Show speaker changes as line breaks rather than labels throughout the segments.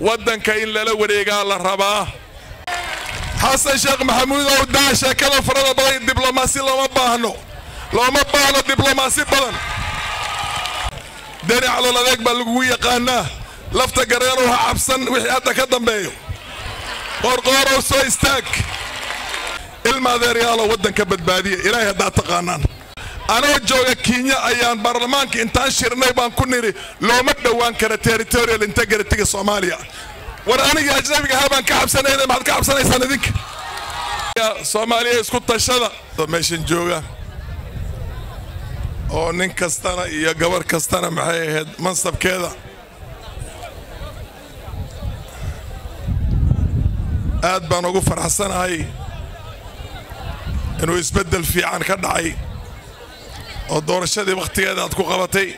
ودن كاين لا وريقا لا رباه حسن شيخ محمود او داشا كلا فرد بغي دبلوماسي لو ما باهنو دبلوماسي بدن داري على لديك بلغو يقانا لفتا قريروها عبسن وحي حتى كدنبيو قرقورو سو استاك المادريالو ودن كبدبادية إلهي هدا تقانان أنا جوغا كينيا أيان برلمانك إنتان شيرناي بان كونيري لو مدوان كرا تيريتوريال انتجريتي صوماليا وراني يا أجنبي هابان كعبسن إذا ما كعبسن إيسان ذيك يا صوماليا اسكت الشذا ماشين جوغا oo nin kastana iyo gabar kastana maxay ahayd mansabkeeda aad baan ugu faraxsanahay inuu isbedel fiican ka dhacay oo doorashadii waqtigeeda aad ku qabatay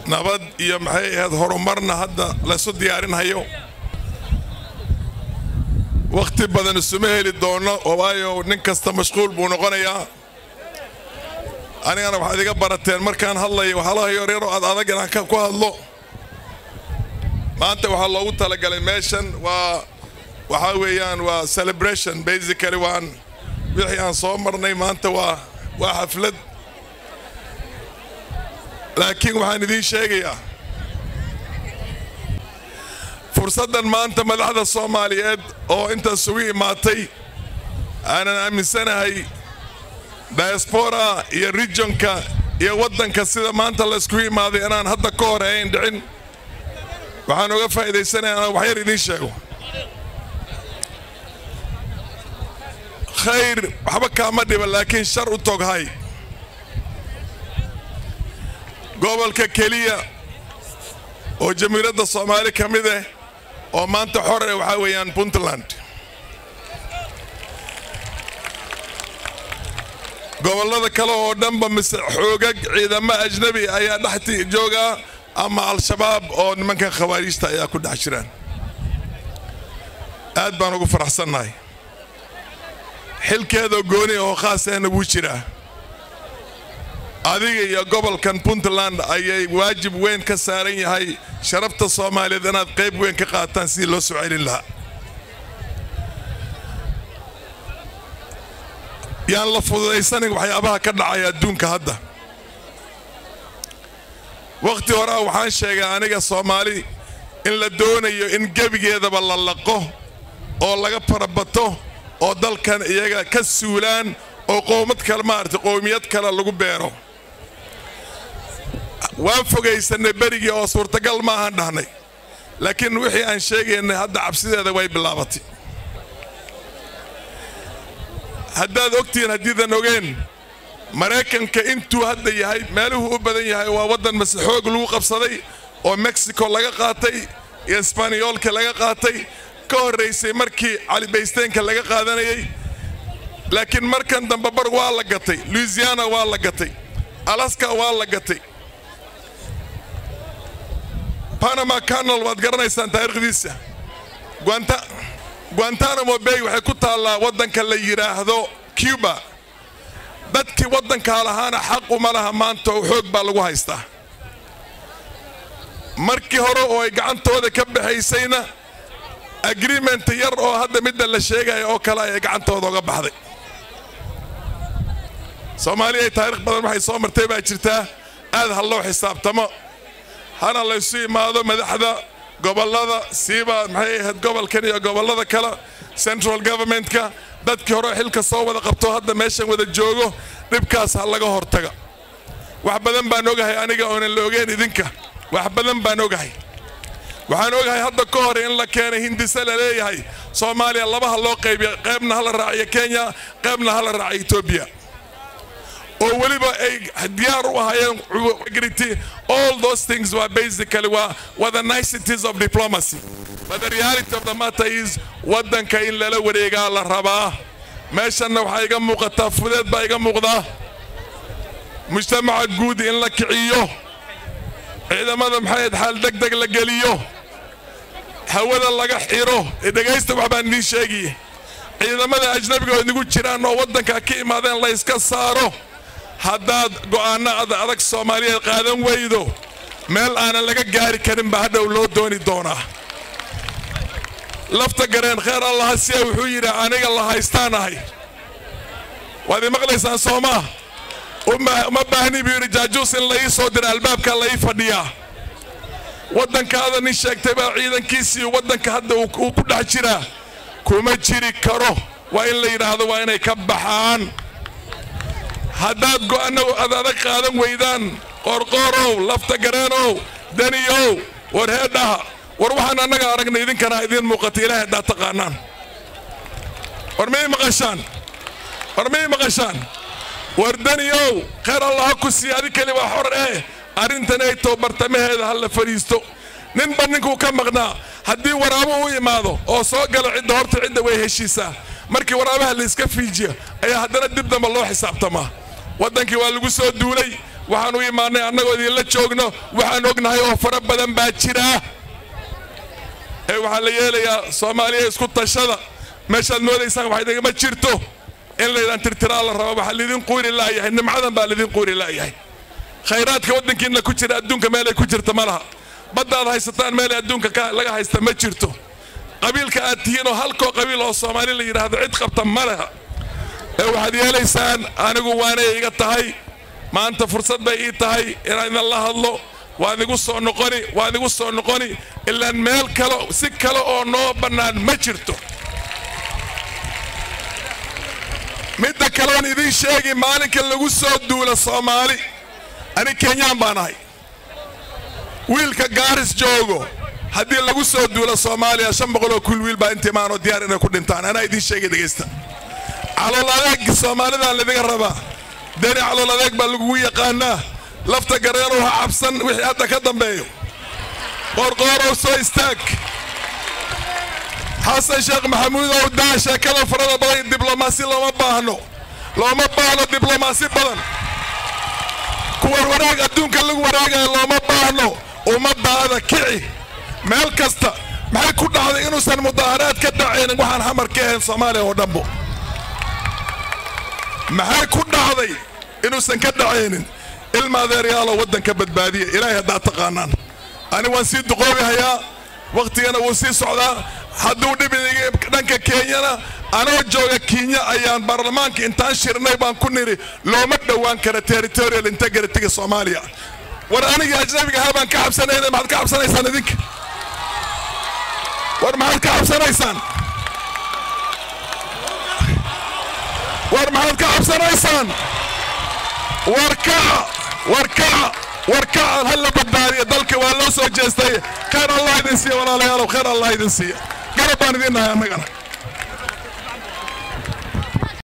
nabad iyo maxay ahayd horumarna hadda la soo diyaarinayo waqti badan isuma heli doono waayo nin kasta mashquul buu noqonayaa أنا واحد يقبر التين مركان هلا وحلا يوريرو هذا جنا كم هلا ما أنت وحلا وطلع كلميشن وحاويان وسليبريشن بيزيكالي وان بيحيان صومرني ما أنت وحفلد لكن وحنا ذي شيء فرصة ما أنت ملحد الصوماليات أو أنت سوي ماتي أنا من سنة هاي diaspora يا ريجنكا يا ودن كسيدا ما أنت الاسكوي ماذي أنا هذا كور عين دعين وحنا وقف إذا سنة أنا وحير يديشه خير حبك عمدي ولكن شر وتوق هاي قبل ككلية وجمهورية الصومال كمده وما أنت حر وحاويان بونتلاند gobolada kale oo dhanba xoogag ciidamo ajnabi ayaa dhaxti jooga ama al-shabaab oo nimanka khawaarijta ayaa ku dhax jiraan aad baan ugu faraxsanahay xilkeeda gooni oo khaas ah wuu jiraa adiga iyo gobolkan Puntland ayay waajib weyn ka saaran yahay sharafta Soomaaliyeed inaad qayb weyn ka qaataan si loo soo celin lahaa يان لفظيسانك وحيابها كدعايا دونك هدا وقتي وراه وحان شيغا انيغا Soomaali in la doonayo in gabigeeda la laqo oo laga farabato oo dalkan iyaga ka suulaan oo qoomad kale maartay qoomiyad kale lagu beero waan fogeysanay barigi oo suurtagal ma ahan dhahnay laakiin wixii aan sheegaynay hadda cabsideeda way bilaabatay هداد أكتين هديدا نوجين مريكان كإنتو هدا يهاي ماله أبدا يهاي وودن مسحوق لوق بصدي ومكسيكو لقى قاتي إسبانيول كلقى قاتي كور رئيسي مركي علي بيستين كلقى قادني لكن مركان دم ببر والله قتي لويزيانا والله قتي ألاسكا والله قتي باناما كانال وادقرنا يسان تاريخ ديسيا غوانتانامو باي waxay ku taala wadanka la yiraahdo Cuba dadkii wadanka lahaana xaq uma laha maanta oo xoog baa lagu haystaa markii hore oo ay gacantooda ka baxaysayna agreement yar oo hadda mid la sheegay oo kala ay gacantooda uga baxday Soomaaliya taariikh badan waxay soo martay baa jirtaa aad hal loo xisaabtamo hana la soo imaado madaxda gobolada siiba maxay ahayd gobolkan iyo gobolada kale central government ka dadkii hore xilka soo wada qabto hadda meeshan wada joogo dhibkaas ha laga hortaga wax badan baan ogahay aniga oo la ogeyn idinka wax badan baan ogahay waxaan ogahay hadda ka hor in la keenay hindisa la leeyahay Soomaaliya labaha loo qaybiyo qaybna hal raaciyo Kenya qaybna hal raaciyo Ethiopia oo waliba ay diyaar u ahaayeen agree all those things were basically were the niceties of diplomacy but the reality of the matter is wadanka in la wareega la rabaa meeshana waxa iga muuqata fudeed baa iga muuqda mujtamaca guud in la kiciyo ciidamada maxay xal degdeg la geliyo hawada laga xiro dhageysta waxbaan idin sheegay ciidamada ajnabiga oo inagu jiraan oo wadanka ka imaadeen la iska saaro haddaad go'aano adag Soomaaliyeed qaadan weydo meel aanan laga gaari karin baa hadhow loo dooni doonaa lafta gareen khayr allah siya wuxuu yidhi aniga la haystaanahay waad maqlaysaan Soomaa uma baahni biir jaajuus in la ii soo dir albaabka la ii fadhiyaa wadankaada nin sheegtay baa ciidankiisii wadanka hadda uu ku dhax jira kuma jiri karo waa in la yiraahdo waa inay ka baxaan haddaad go'aano adag qaadan weydaan qorqorow lafta gareenow daniyow war heedhaha war waxaan anaga aragnay idinkana idin muuqata ilaahay daa taqaanaan war may maqashaan war daniyow khayr allah ku sii adikali waa xor arrintan ay toobartamaheeda hal la fariisto ninba ninkuu ka maqnaa haddii waraabo u imaado oo soo gala cidda horta cidda way heshiisaa markii waraabaha la iska fiijiyo ayaa haddana dib damba loo xisaabtamaa wadankii waa lagu soo duulay waxaan u imaanay annagoo idinla joogno waxaan ognahay oo fara badan baa jira waxaa la yeelayaa Soomaaliya isku tashada meeshaad moodaysaan wax idinma jirto in laydaan tirtiraa la rabo waxa lidin quuri laayahay nimcadan baa lidin quuri laayahay khayraadka wadankiina ku jira adduunka meel ay ku jirto malaha baddaad haysataan meel adduunka laga haysta ma jirto qabiilka aad tihiin oo halkoo qabiil oo Soomaali la yiraahdo cid qabta malaha waxaad yeelaysaan anigu waanay iga tahay maanta fursad bay ii tahay inaan la hadlo waan igu soo noqoni ilaa meel kale si kale oo noo bannaan ma jirto midda kale aan idin sheegi maalinka lagu soo duula Soomaali ani Kenyaan baan ahay wiilka Gaaris joogo haddii lagu soo duula Soomaaliya 500 kul wiil baa intimaano diyaar inay ku dhintaan ana idin sheegay dhageysta caloladeeg Soomaalida la diga rabaa dani caloladeeg baa lagu yaqaanaa lafta gareeno waxa cabsan wixii hadda ka dambeeyo qorqorow soo istaag حسن شيخ محمود أو داشة كذا فرنا بغي دبلوماسي لو ما باهنو دبلوماسي بدن كور وراق الدون كلو وراق لو ما باهنو وما باهنا كعي مال كستا ما كنا هذا إنه سن مظاهرات كدعين وحن حمر كهن صومالي ودمبو ما كنا هذا إنه سن كدعين الماذا رياله ودن كبد بادية إلهي هذا تقانان أنا وانسيد قوي هيا وقتي أنا وانسيد سعودة hadduu dhibiniga dhanka Kenya anoo jooga Kenya ayaan baarlamaanka intaan shirnay baan ku niri looma dhawaan kara territorial integrity Soomaaliya war aniga ajnabiga habaan ka xabsanayna maxaad ka xabsanaysaan idinka war maxaad ka xabsanaysaan warka hal badbaadiyo dalka waa loo soo jeestay khayr Allah idin siiyo walaalayaal khayr Allah idin siiyo garabaan idin nahay annagana